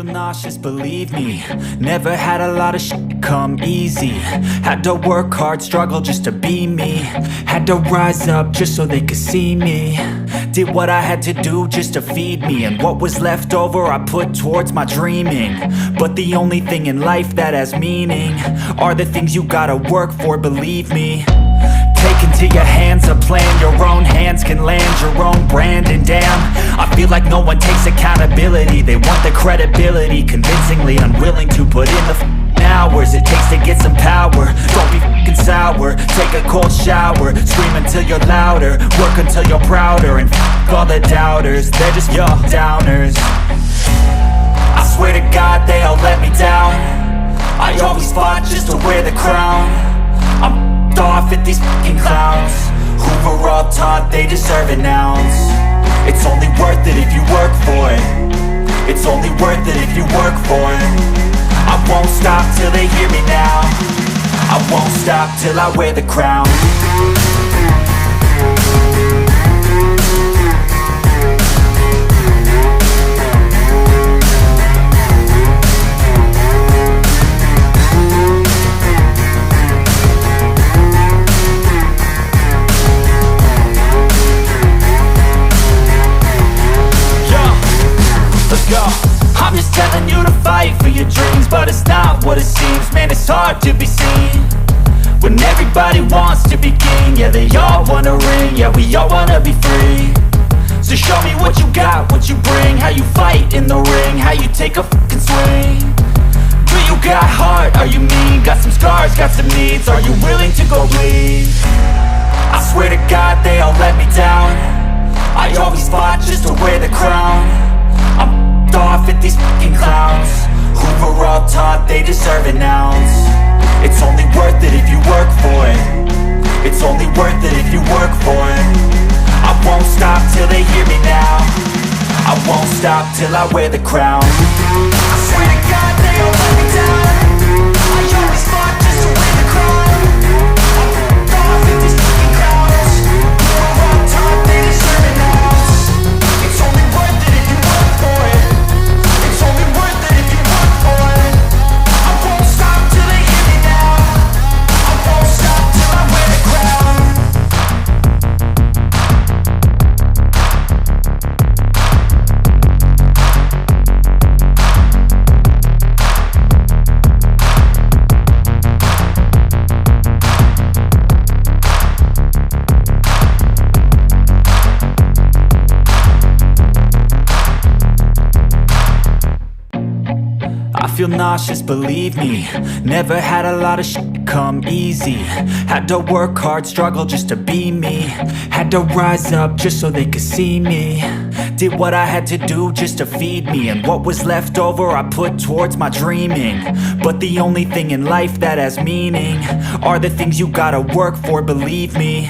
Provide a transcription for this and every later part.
feel nauseous, believe me. Never had a lot of shit come easy. Had to work hard, struggle just to be me. Had to rise up just so they could see me. Did what I had to do just to feed me, and what was left over I put towards my dreaming. But the only thing in life that has meaning are the things you gotta work for, believe me. Take into your hands a plan, your own hands can land your own brand. And damn, I feel like no one takes accountability. They want the credibility, convincingly unwilling to put in the hours it takes to get some power. Don't be f***ing sour, take a cold shower. Scream until you're louder, work until you're prouder. And f*** all the doubters, they're just your downers. I swear to God they all let me down. I always fought just to wear the crown. I'm off at these fucking clowns who were all taught they deserve an ounce. It's only worth it if you work for it. It's only worth it if you work for it. I won't stop till they hear me now. I won't stop till I wear the crown. I'm just telling you to fight for your dreams, but it's not what it seems. Man, it's hard to be seen when everybody wants to be king. Yeah, they all wanna ring, yeah, we all wanna be free. So show me what you got, what you bring, how you fight in the ring, how you take a fucking swing. Do you got heart, are you mean? Got some scars, got some needs, are you willing to go bleed? I swear to God they all let me down. I always fought just to wear the crown. I'm off at these fucking clowns who were all taught they deserve an ounce. It's only worth it if you work for it. It's only worth it if you work for it. I won't stop till they hear me now. I won't stop till I wear the crown. I swear to God they all let me down. I always fought just to wear the crown. I'm off at these fucking clowns who were all taught they deserve an ounce. It's only worth it if you work for it. It's only worth it if you work for it. I won't stop till they hear me now. I won't stop till I wear the crown. I feel nauseous, believe me. Never had a lot of shit come easy. Had to work hard, struggle just to be me. Had to rise up just so they could see me. Did what I had to do just to feed me, and what was left over I put towards my dreaming. But the only thing in life that has meaning are the things you gotta work for, believe me.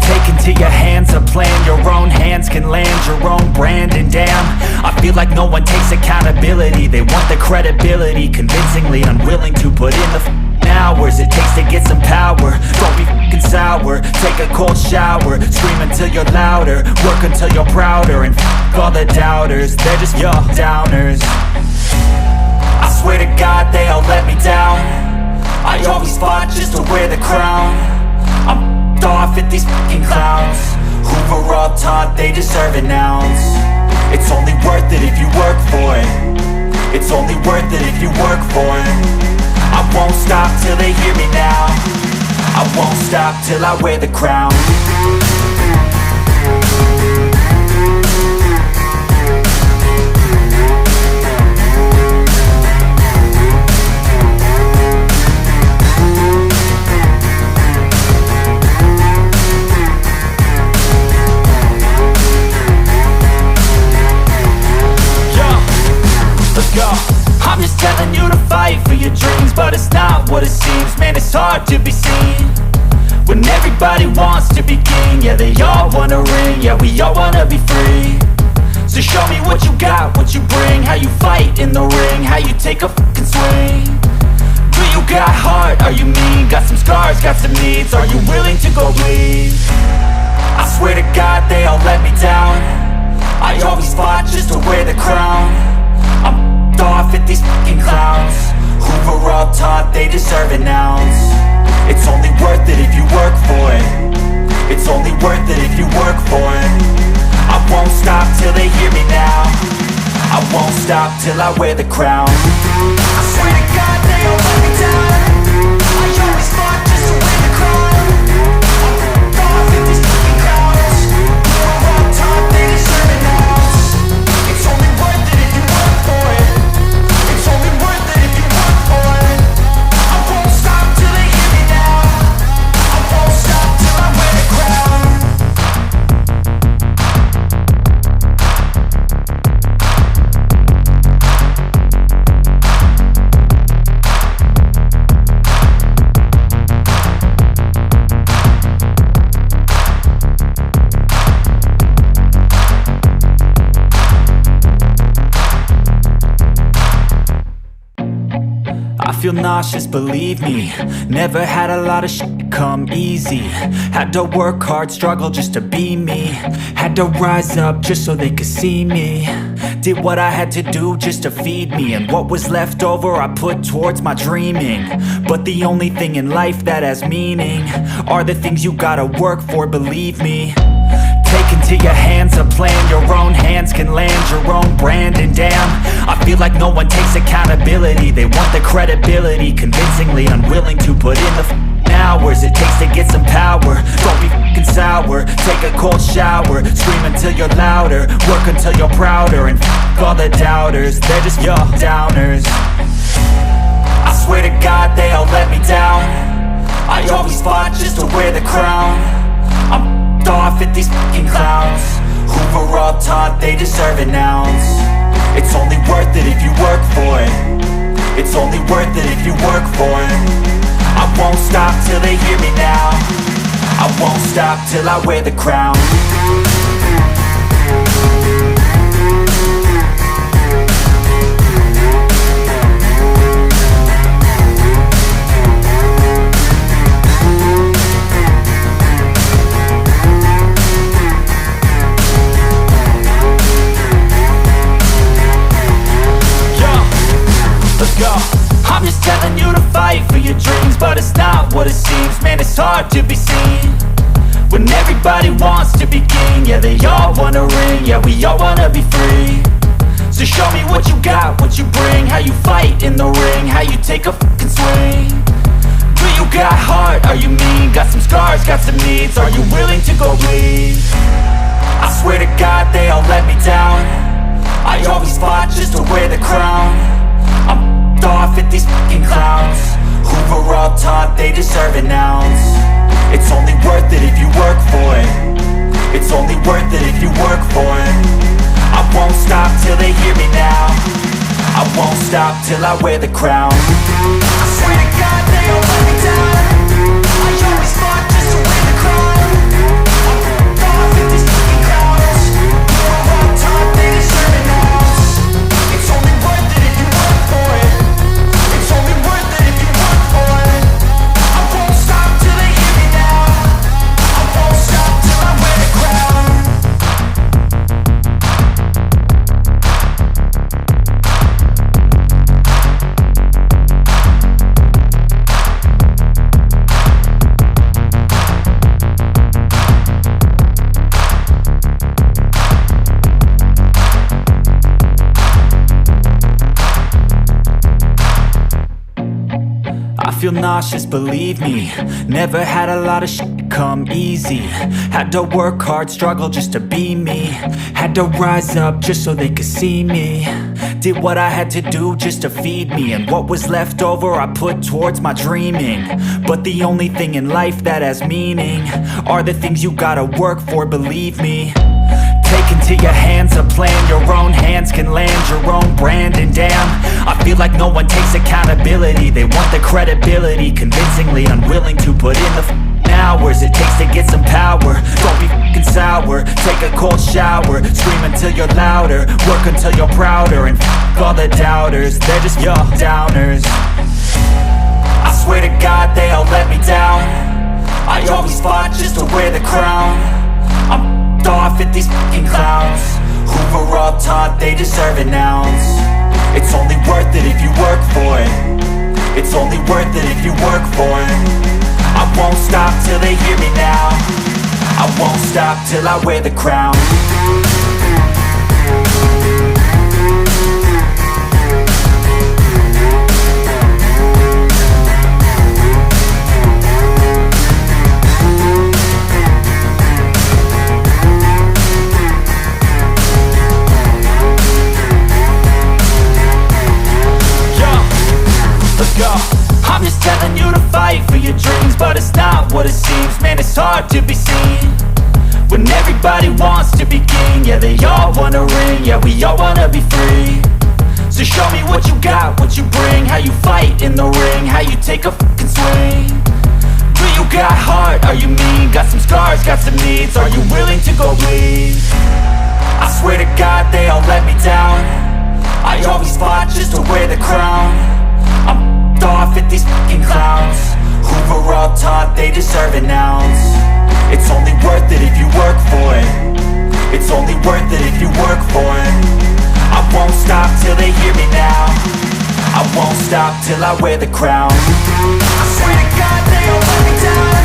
Take into your hands a plan, your own hands can land your own brand. And damn, I feel like no one takes accountability. They want the credibility, convincingly unwilling to put in the hours it takes to get some power. Don't be f***ing sour, take a cold shower. Scream until you're louder, work until you're prouder. And f*** all the doubters, they're just your downers. I swear to God they all let me down. I always fought just to wear the crown. I'm off at these fucking clowns who were all taught they deserve an ounce. It's only worth it if you work for it. It's only worth it if you work for it. I won't stop till they hear me now. I won't stop till I wear the crown. I'm just telling you to fight for your dreams, but it's not what it seems. Man, it's hard to be seen when everybody wants to be king. Yeah, they all wanna ring, yeah, we all wanna be free. So show me what you got, what you bring, how you fight in the ring, how you take a fucking swing. Do you got heart, are you mean? Got some scars, got some needs, are you willing to go bleed? I swear to God they all let me down. I always fought just to wear the crown. I'm off at these fucking clowns who were all taught they deserve an ounce. It's only worth it if you work for it. It's only worth it if you work for it. I won't stop till they hear me now. I won't stop till I wear the crown. I swear to God they all let me down. I always fought just to win the crown. I'm off at these fucking clowns who were all taught they deserve an ounce. It's only worth it if you work for it. It's only worth it if you work for it. I won't stop till they hear me now. I won't stop till I wear the crown. I feel nauseous, believe me. Never had a lot of shit come easy. Had to work hard, struggle just to be me. Had to rise up just so they could see me. Did what I had to do just to feed me. And what was left over I put towards my dreaming. But the only thing in life that has meaning are the things you gotta work for, believe me. Take into your hands a plan. Your own hands can land your own brand. And damn, I feel like no one takes accountability. They want the credibility, convincingly unwilling to put in the hours it takes to get some power. Don't be f***ing sour. Take a cold shower. Scream until you're louder. Work until you're prouder. And f*** all the doubters, they're just your downers. I swear to God they all let me down. I always fought just to wear the crown. I'm off at these fucking clowns who were all taught they deserve an ounce. It's only worth it if you work for it. It's only worth it if you work for it. I won't stop till they hear me now. I won't stop till I wear the crown. Let's go. I'm just telling you to fight for your dreams, but it's not what it seems. Man, it's hard to be seen when everybody wants to be king. Yeah, they all wanna ring. Yeah, we all wanna be free. So show me what you got, what you bring. How you fight in the ring, how you take a fucking swing. Do you got heart? Are you mean? Got some scars, got some needs. Are you willing to go bleed? I swear to God they all let me down. I always fought just to wear the crown. I'm off at these fucking clowns who were all taught they deserve an ounce. It's only worth it if you work for it. It's only worth it if you work for it. I won't stop till they hear me now. I won't stop till I wear the crown. I swear to God they all let me down. I always fought just to wear the crown. I'm off at these fucking clowns who were all taught they deserve an ounce. It's only worth it if you work for it. It's only worth it if you work for it. I won't stop till they hear me now. I won't stop till I wear the crown. I feel nauseous, believe me. Never had a lot of shit come easy. Had to work hard, struggle just to be me. Had to rise up just so they could see me. Did what I had to do just to feed me. And what was left over I put towards my dreaming. But the only thing in life that has meaning are the things you gotta work for, believe me. Take into your hands a plan. Your own hands can land your own brand. And damn, I feel like no one takes accountability. They want the credibility, convincingly unwilling to put in the hours it takes to get some power. Don't be f***ing sour. Take a cold shower. Scream until you're louder. Work until you're prouder. And f*** all the doubters, they're just your downers. I swear to God they all let me down. I always fought just to wear the crown. I'm off at these fucking clowns who were all taught they deserve an ounce. It's only worth it if you work for it. It's only worth it if you work for it. I won't stop till they hear me now. I won't stop till I wear the crown. I'm just telling you to fight for your dreams, but it's not what it seems. Man, it's hard to be seen when everybody wants to be king. Yeah, they all wanna ring, yeah, we all wanna be free. So show me what you got, what you bring, how you fight in the ring, how you take a fucking swing. Do you got heart, are you mean? Got some scars, got some needs, are you willing to go bleed? I swear to God they all let me down. I always fought just to wear the crown. I'm off at these fucking clowns who were all taught they deserve an ounce. It's only worth it if you work for it. It's only worth it if you work for it. I won't stop till they hear me now. I won't stop till I wear the crown. I swear to God they all let me down.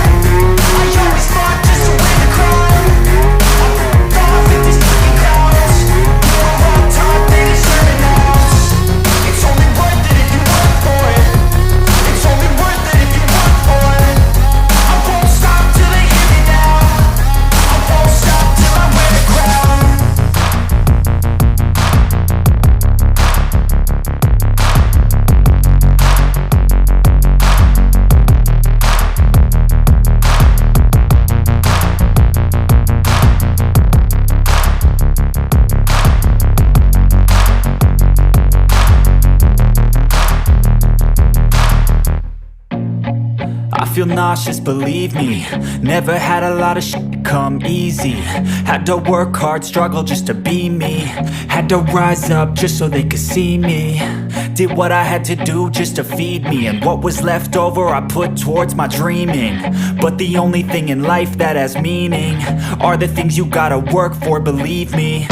I always fought just to wear the crown. I'm off at these fucking clowns who were all taught they deserve an ounce. It's only worth it if you work for it. It's only worth it if you work for it. I won't stop till they hear me now. I won't stop till I wear the crown. I feel nauseous, believe me. Never had a lot of shit come easy. Had to work hard, struggle just to be me. Had to rise up just so they could see me. Did what I had to do just to feed me, and what was left over I put towards my dreaming. But the only thing in life that has meaning are the things you gotta work for, believe me.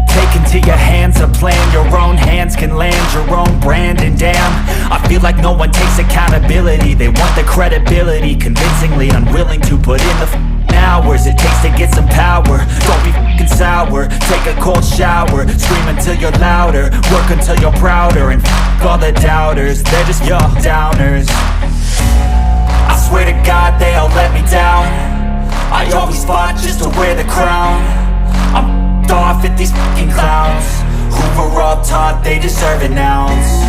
Take into your hands a plan, your own hands can land your own brand. And damn, I feel like no one takes accountability. They want the credibility, convincingly unwilling to put in the hours it takes to get some power. Don't be f***ing sour, take a cold shower. Scream until you're louder, work until you're prouder. And f*** all the doubters, they're just your downers. I swear to God they all let me down. I always fought just to wear the crown. I'm off at these fucking clowns who were all taught they deserve an ounce.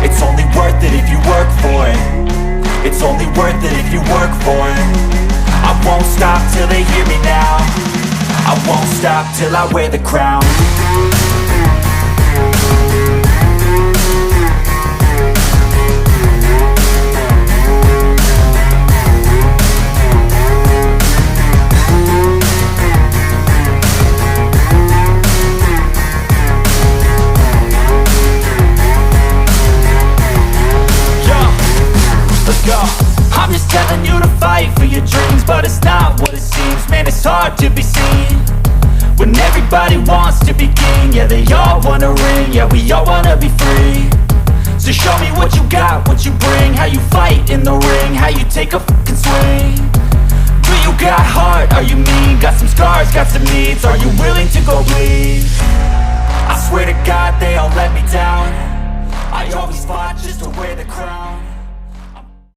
It's only worth it if you work for it. It's only worth it if you work for it. I won't stop till they hear me now. I won't stop till I wear the crown. I'm just telling you to fight for your dreams, but it's not what it seems. Man, it's hard to be seen when everybody wants to be king. Yeah, they all wanna ring, yeah, we all wanna be free. So show me what you got, what you bring, how you fight in the ring, how you take a fucking swing. Do you got heart, are you mean? Got some scars, got some needs, are you willing to go bleed? I swear to God they all let me down. I always fought just to wear the crown.